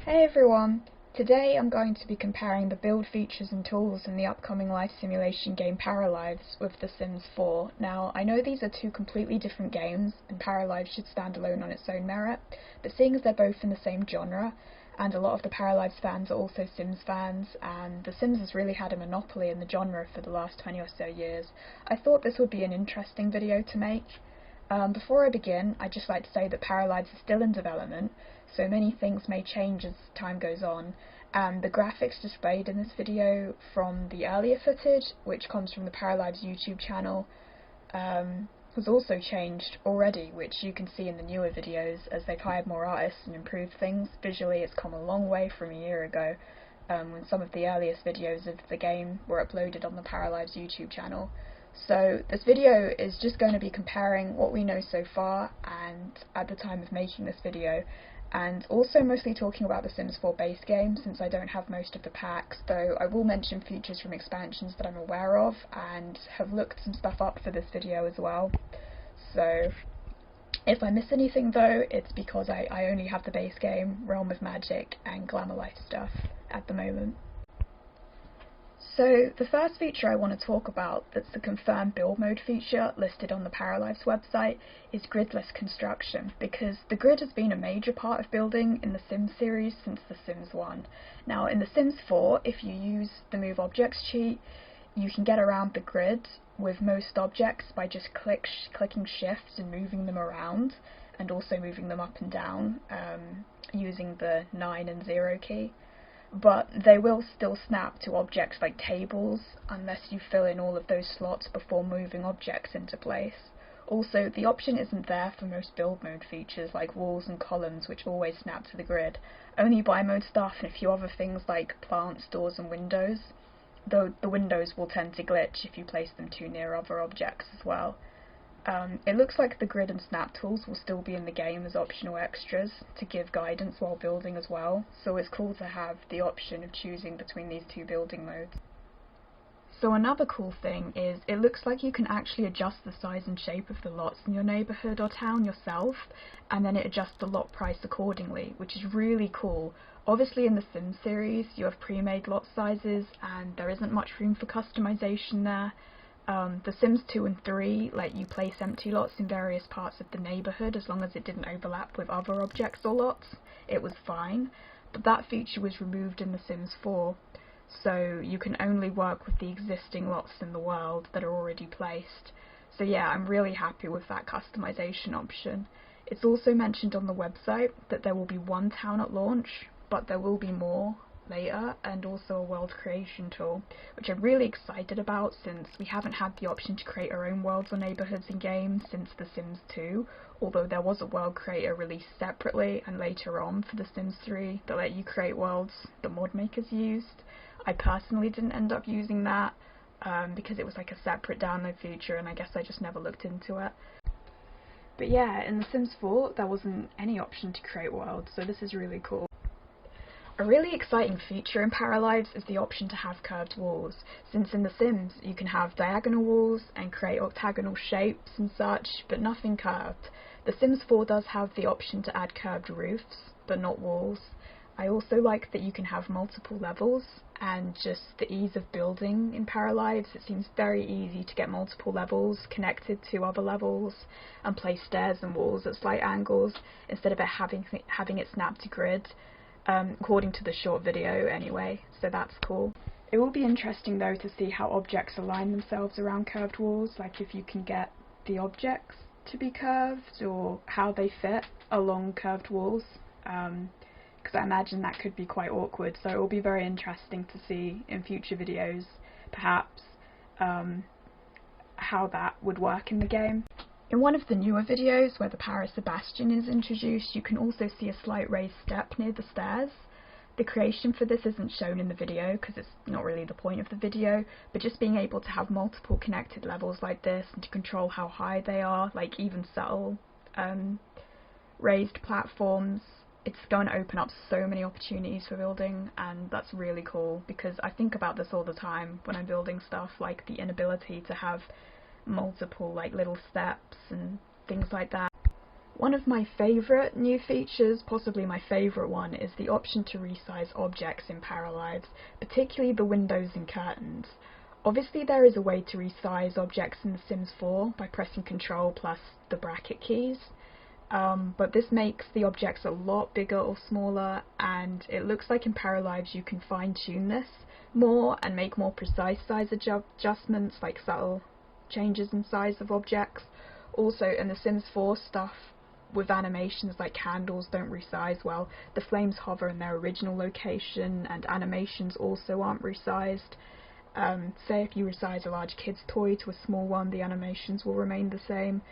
Hey everyone! Today I'm going to be comparing the build features and tools in the upcoming life simulation game Paralives with The Sims 4. Now, I know these are two completely different games, and Paralives should stand alone on its own merit, but seeing as they're both in the same genre, and a lot of the Paralives fans are also Sims fans, and The Sims has really had a monopoly in the genre for the last 20 or so years, I thought this would be an interesting video to make. Before I begin, I'd just like to say that Paralives is still in development, so many things may change as time goes on, and the graphics displayed in this video from the earlier footage, which comes from the Paralives YouTube channel, has also changed already, which you can see in the newer videos as they've hired more artists and improved things. Visually it's come a long way from a year ago, when some of the earliest videos of the game were uploaded on the Paralives YouTube channel. So this video is just going to be comparing what we know so far and at the time of making this video, and also mostly talking about the Sims 4 base game since I don't have most of the packs, though I will mention features from expansions that I'm aware of and have looked some stuff up for this video as well. So if I miss anything though, it's because I only have the base game, Realm of Magic and Glamour Life stuff at the moment. So the first feature I want to talk about that's the confirmed build mode feature listed on the Paralives website is gridless construction, because the grid has been a major part of building in the Sims series since The Sims 1. Now in The Sims 4, if you use the Move Objects cheat, you can get around the grid with most objects by just clicking shift and moving them around, and also moving them up and down using the 9 and 0 key. But they will still snap to objects like tables unless you fill in all of those slots before moving objects into place. Also, the option isn't there for most build mode features like walls and columns, which always snap to the grid. Only buy mode stuff and a few other things like plants, doors and windows, though the windows will tend to glitch if you place them too near other objects as well. It looks like the grid and snap tools will still be in the game as optional extras to give guidance while building as well, so it's cool to have the option of choosing between these two building modes. So another cool thing is it looks like you can actually adjust the size and shape of the lots in your neighbourhood or town yourself, and then it adjusts the lot price accordingly, which is really cool. Obviously in the Sims series you have pre-made lot sizes and there isn't much room for customization there. The Sims 2 and 3 let you place empty lots in various parts of the neighbourhood as long as it didn't overlap with other objects or lots. It was fine, but that feature was removed in The Sims 4, so you can only work with the existing lots in the world that are already placed. So yeah, I'm really happy with that customization option. It's also mentioned on the website that there will be one town at launch, but there will be more later, and also a world creation tool, which I'm really excited about since we haven't had the option to create our own worlds or neighbourhoods in games since The Sims 2, although there was a world creator released separately and later on for The Sims 3 that let you create worlds that mod makers used. I personally didn't end up using that because it was like a separate download feature and I guess I just never looked into it. But yeah, in The Sims 4 there wasn't any option to create worlds, so this is really cool. A really exciting feature in Paralives is the option to have curved walls, since in The Sims you can have diagonal walls and create octagonal shapes and such, but nothing curved. The Sims 4 does have the option to add curved roofs, but not walls. I also like that you can have multiple levels, and just the ease of building in Paralives. It seems very easy to get multiple levels connected to other levels and place stairs and walls at slight angles instead of it having it snap to grid. According to the short video anyway, so that's cool. It will be interesting though to see how objects align themselves around curved walls, like if you can get the objects to be curved or how they fit along curved walls, because I imagine that could be quite awkward, so it will be very interesting to see in future videos perhaps how that would work in the game. In one of the newer videos where the Paris Sebastian is introduced, you can also see a slight raised step near the stairs. The creation for this isn't shown in the video because it's not really the point of the video, but just being able to have multiple connected levels like this and to control how high they are, like even subtle raised platforms, it's going to open up so many opportunities for building, and that's really cool because I think about this all the time when I'm building stuff, like the inability to have multiple like little steps and things like that. One of my favourite new features, possibly my favourite one, is the option to resize objects in Paralives, particularly the windows and curtains. Obviously there is a way to resize objects in The Sims 4 by pressing Ctrl plus the bracket keys, but this makes the objects a lot bigger or smaller, and it looks like in Paralives you can fine-tune this more and make more precise size adjustments, like subtle changes in size of objects. Also in The Sims 4 stuff with animations like candles don't resize well, the flames hover in their original location, and animations also aren't resized. Say if you resize a large kid's toy to a small one, the animations will remain the same.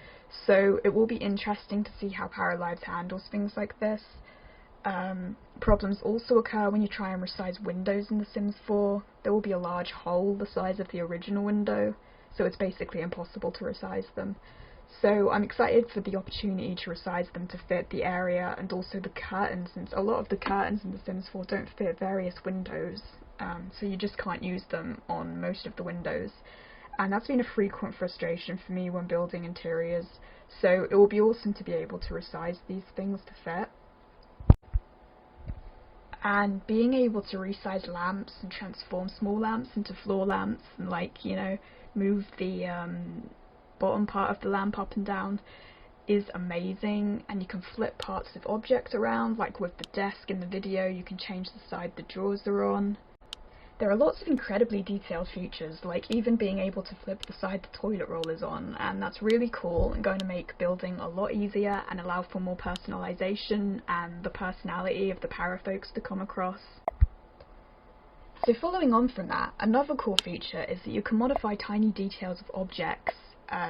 So it will be interesting to see how Paralives handles things like this. Problems also occur when you try and resize windows in The Sims 4. There will be a large hole the size of the original window, so it's basically impossible to resize them. So I'm excited for the opportunity to resize them to fit the area, and also the curtains, since a lot of the curtains in The Sims 4 don't fit various windows, so you just can't use them on most of the windows. And that's been a frequent frustration for me when building interiors, so it will be awesome to be able to resize these things to fit. And being able to resize lamps and transform small lamps into floor lamps, and move the bottom part of the lamp up and down is amazing. And you can flip parts of objects around, like with the desk in the video you can change the side the drawers are on. There are lots of incredibly detailed features, like even being able to flip the side the toilet roll is on, and that's really cool and going to make building a lot easier and allow for more personalisation and the personality of the para folks to come across. So following on from that, another cool feature is that you can modify tiny details of objects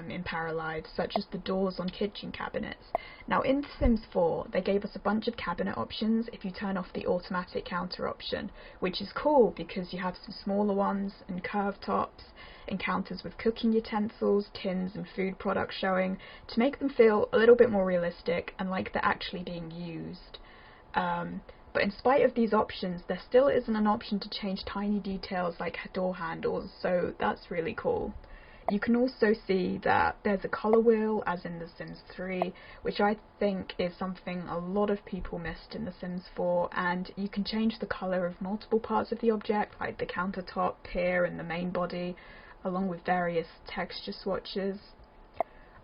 in Paralives, such as the doors on kitchen cabinets. Now in The Sims 4 they gave us a bunch of cabinet options if you turn off the automatic counter option, which is cool because you have some smaller ones and curved tops and counters with cooking utensils, tins and food products showing, to make them feel a little bit more realistic and like they're actually being used. But in spite of these options, there still isn't an option to change tiny details like door handles, so that's really cool. You can also see that there's a colour wheel, as in The Sims 3, which I think is something a lot of people missed in The Sims 4, and you can change the colour of multiple parts of the object, like the countertop, pier and the main body, along with various texture swatches.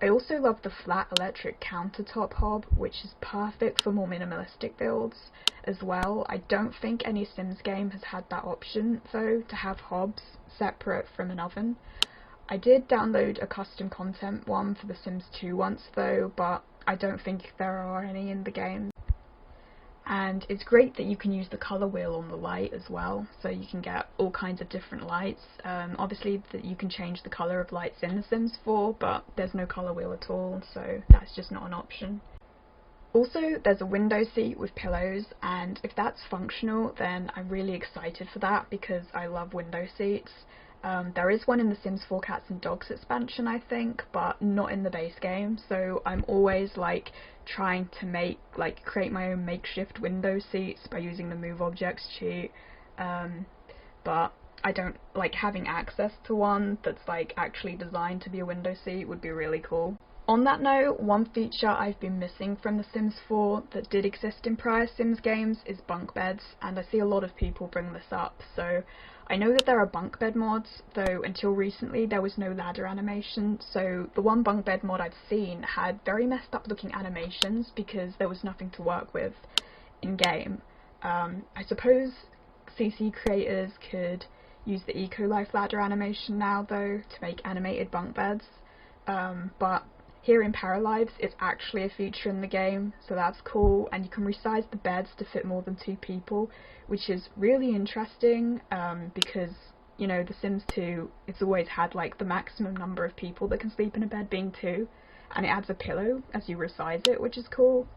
I also love the flat electric countertop hob, which is perfect for more minimalistic builds as well. I don't think any Sims game has had that option though, to have hobs separate from an oven. I did download a custom content one for The Sims 2 once though, but I don't think there are any in the game. And it's great that you can use the colour wheel on the light as well, so you can get all kinds of different lights. Obviously that you can change the colour of lights in The Sims 4, but there's no colour wheel at all, so that's just not an option. Also, there's a window seat with pillows, and if that's functional then I'm really excited for that because I love window seats. There is one in The Sims 4 Cats and Dogs expansion, I think, but not in the base game, so I'm always trying to create my own makeshift window seats by using the Move Objects cheat, but I don't having access to one that's actually designed to be a window seat would be really cool. On that note, one feature I've been missing from The Sims 4 that did exist in prior Sims games is bunk beds, and I see a lot of people bring this up, so I know that there are bunk bed mods, though until recently there was no ladder animation, so the one bunk bed mod I've seen had very messed up looking animations because there was nothing to work with in game. I suppose CC creators could use the Eco-Life ladder animation now though to make animated bunk beds, but here in Paralives it's actually a feature in the game, so that's cool, and you can resize the beds to fit more than 2 people, which is really interesting because, The Sims 2, it's always had the maximum number of people that can sleep in a bed being 2, and it adds a pillow as you resize it, which is cool.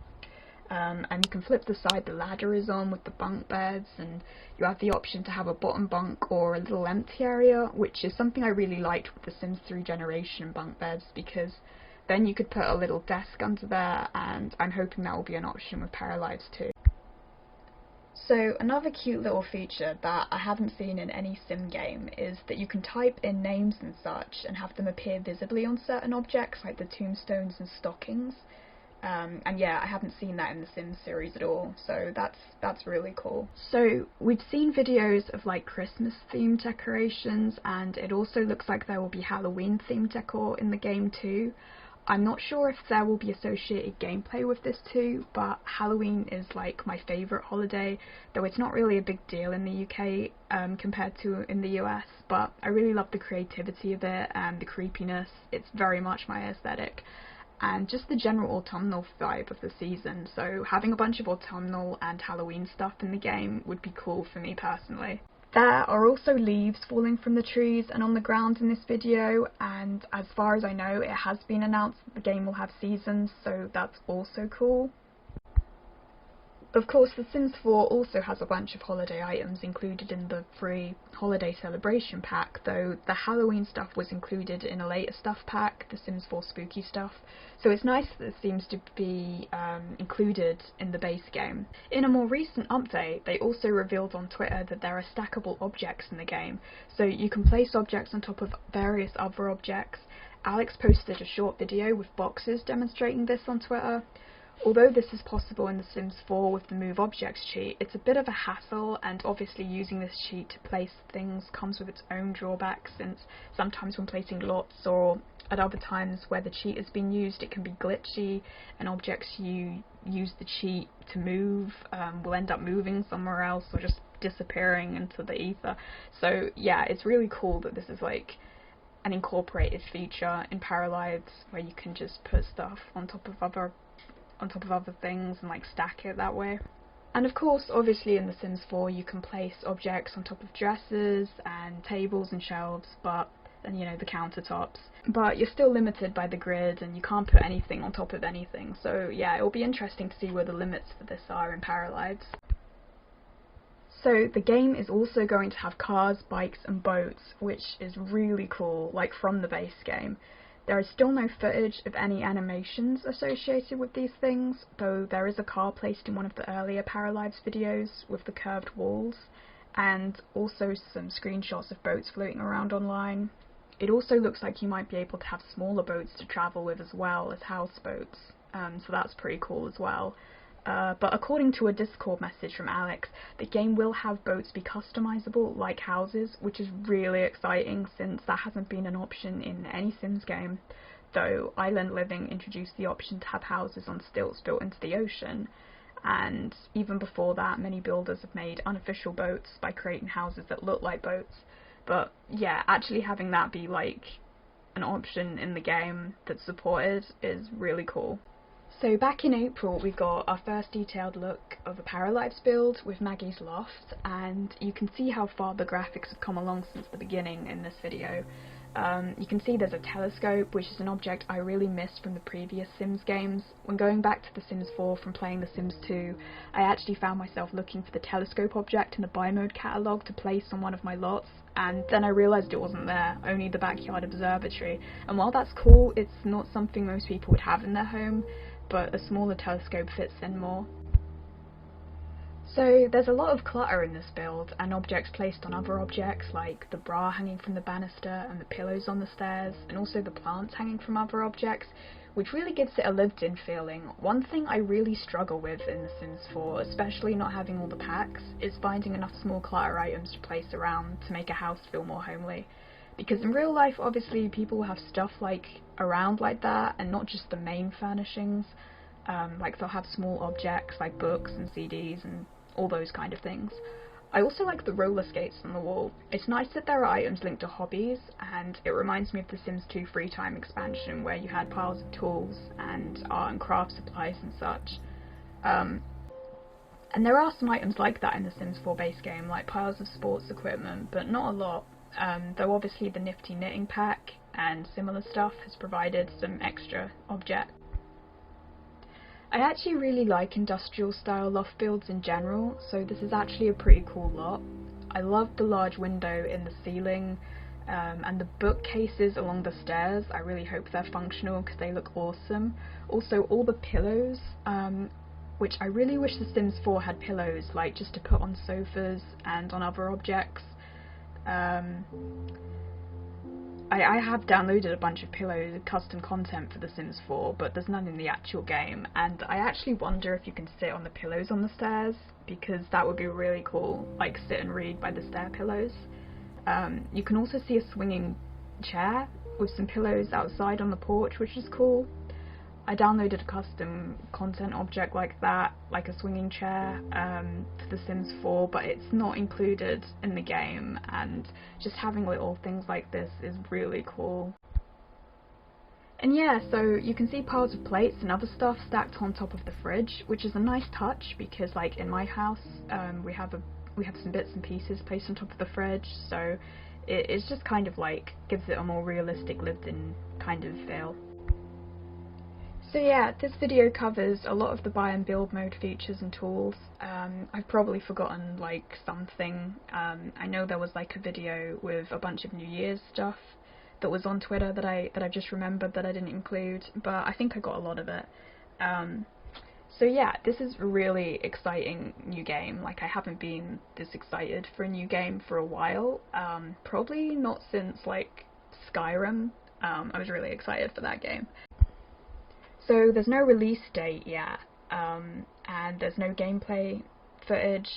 And you can flip the side the ladder is on with the bunk beds, and you have the option to have a bottom bunk or a little empty area, which is something I really liked with the Sims 3 generation bunk beds, because then you could put a little desk under there, and I'm hoping that will be an option with Paralives too. So another cute little feature that I haven't seen in any sim game is that you can type in names and such and have them appear visibly on certain objects like the tombstones and stockings. And yeah, I haven't seen that in the Sims series at all, so that's really cool. So we've seen videos of like Christmas themed decorations, and it also looks like there will be Halloween themed decor in the game too. I'm not sure if there will be associated gameplay with this too, but Halloween is like my favourite holiday, though it's not really a big deal in the UK compared to in the US, but I really love the creativity of it and the creepiness. It's very much my aesthetic, and just the general autumnal vibe of the season, so having a bunch of autumnal and Halloween stuff in the game would be cool for me personally. There are also leaves falling from the trees and on the ground in this video, and as far as I know it has been announced that the game will have seasons, so that's also cool. Of course, The Sims 4 also has a bunch of holiday items included in the free holiday celebration pack, though the Halloween stuff was included in a later stuff pack, The Sims 4 Spooky Stuff, so it's nice that it seems to be included in the base game. In a more recent update, they also revealed on Twitter that there are stackable objects in the game, so you can place objects on top of various other objects. Alex posted a short video with boxes demonstrating this on Twitter. Although this is possible in The Sims 4 with the Move Objects cheat, it's a bit of a hassle, and obviously using this cheat to place things comes with its own drawbacks, since sometimes when placing lots or at other times where the cheat has been used it can be glitchy, and objects you use the cheat to move will end up moving somewhere else or just disappearing into the ether. So yeah, it's really cool that this is like an incorporated feature in Paralives where you can just put stuff on top of other things and like stack it that way. And of course, obviously in The Sims 4 you can place objects on top of dressers and tables and shelves, and you know, the countertops, but you're still limited by the grid and you can't put anything on top of anything, so yeah, it'll be interesting to see where the limits for this are in Paralives. So the game is also going to have cars, bikes and boats, which is really cool, like from the base game. There is still no footage of any animations associated with these things, though there is a car placed in one of the earlier Paralives videos with the curved walls, and also some screenshots of boats floating around online. It also looks like you might be able to have smaller boats to travel with as well as houseboats, so that's pretty cool as well. But according to a Discord message from Alex, the game will have boats be customizable like houses, which is really exciting since that hasn't been an option in any Sims game, though Island Living introduced the option to have houses on stilts built into the ocean, and even before that many builders have made unofficial boats by creating houses that look like boats. But yeah, actually having that be like an option in the game that's supported is really cool. So back in April we got our first detailed look of a Paralives build with Maggie's loft, and you can see how far the graphics have come along since the beginning in this video. You can see there's a telescope, which is an object I really missed from the previous Sims games. When going back to The Sims 4 from playing The Sims 2, I actually found myself looking for the telescope object in the buy mode catalogue to place on one of my lots, and then I realised it wasn't there, only the backyard observatory, and while that's cool, it's not something most people would have in their home, but a smaller telescope fits in more. So there's a lot of clutter in this build, and objects placed on other objects like the bra hanging from the banister and the pillows on the stairs, and also the plants hanging from other objects, which really gives it a lived-in feeling. One thing I really struggle with in The Sims 4, especially not having all the packs, is finding enough small clutter items to place around to make a house feel more homely. Because in real life, obviously, people will have stuff like around like that, and not just the main furnishings. Like they'll have small objects like books and CDs and all those kind of things. I also like the roller skates on the wall. It's nice that there are items linked to hobbies, and it reminds me of the Sims 2 Free Time expansion where you had piles of tools and art and craft supplies and such. And there are some items like that in the Sims 4 base game, like piles of sports equipment, but not a lot. Though obviously the nifty knitting pack and similar stuff has provided some extra objects. I actually really like industrial style loft builds in general, so this is actually a pretty cool lot. I love the large window in the ceiling, and the bookcases along the stairs. I really hope they're functional because they look awesome. Also all the pillows, which I really wish The Sims 4 had pillows, like just to put on sofas and on other objects. I have downloaded a bunch of pillow custom content for The Sims 4, but there's none in the actual game, and I actually wonder if you can sit on the pillows on the stairs, because that would be really cool, like sit and read by the stair pillows. You can also see a swinging chair with some pillows outside on the porch, which is cool. I downloaded a custom content object like that, like a swinging chair, for The Sims 4, but it's not included in the game, and just having little things like this is really cool. And yeah, so you can see piles of plates and other stuff stacked on top of the fridge, which is a nice touch because, like, in my house, we have some bits and pieces placed on top of the fridge, so it's just kind of like gives it a more realistic, lived-in kind of feel. So yeah, this video covers a lot of the buy and build mode features and tools. I've probably forgotten like something. I know there was like a video with a bunch of New Year's stuff that was on Twitter that I just remembered that I didn't include, but I think I got a lot of it. So yeah, this is a really exciting new game. Like, I haven't been this excited for a new game for a while. Probably not since like Skyrim. I was really excited for that game. So there's no release date yet, and there's no gameplay footage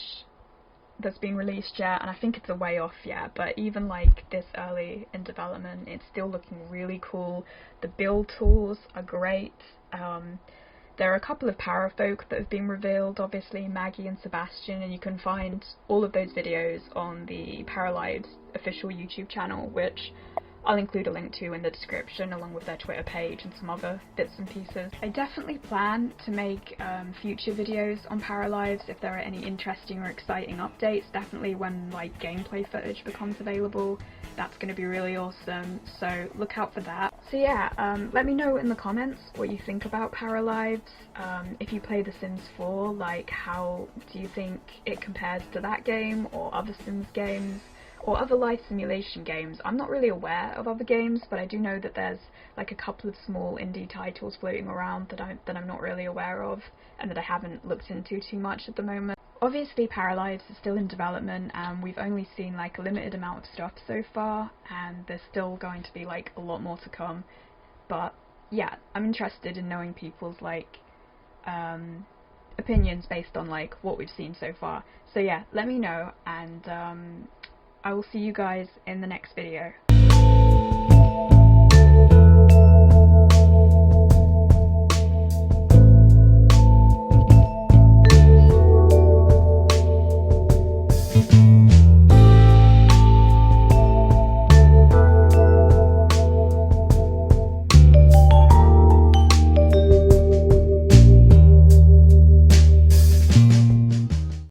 that's been released yet, and I think it's a way off yet, but even like this early in development, it's still looking really cool. The build tools are great. There are a couple of parafolk that have been revealed, obviously Maggie and Sebastian, and you can find all of those videos on the Paralives official YouTube channel, which I'll include a link to in the description, along with their Twitter page and some other bits and pieces. I definitely plan to make future videos on Paralives if there are any interesting or exciting updates, definitely when like gameplay footage becomes available. That's going to be really awesome, so look out for that. So yeah, let me know in the comments what you think about Paralives. If you play The Sims 4, like how do you think it compares to that game or other Sims games? Or other life simulation games. I'm not really aware of other games, but I do know that there's like a couple of small indie titles floating around that I'm not really aware of, and that I haven't looked into too much at the moment. Obviously Paralives is still in development, and we've only seen like a limited amount of stuff so far, and there's still going to be like a lot more to come. But yeah, I'm interested in knowing people's like opinions based on like what we've seen so far. So yeah, let me know, and I will see you guys in the next video.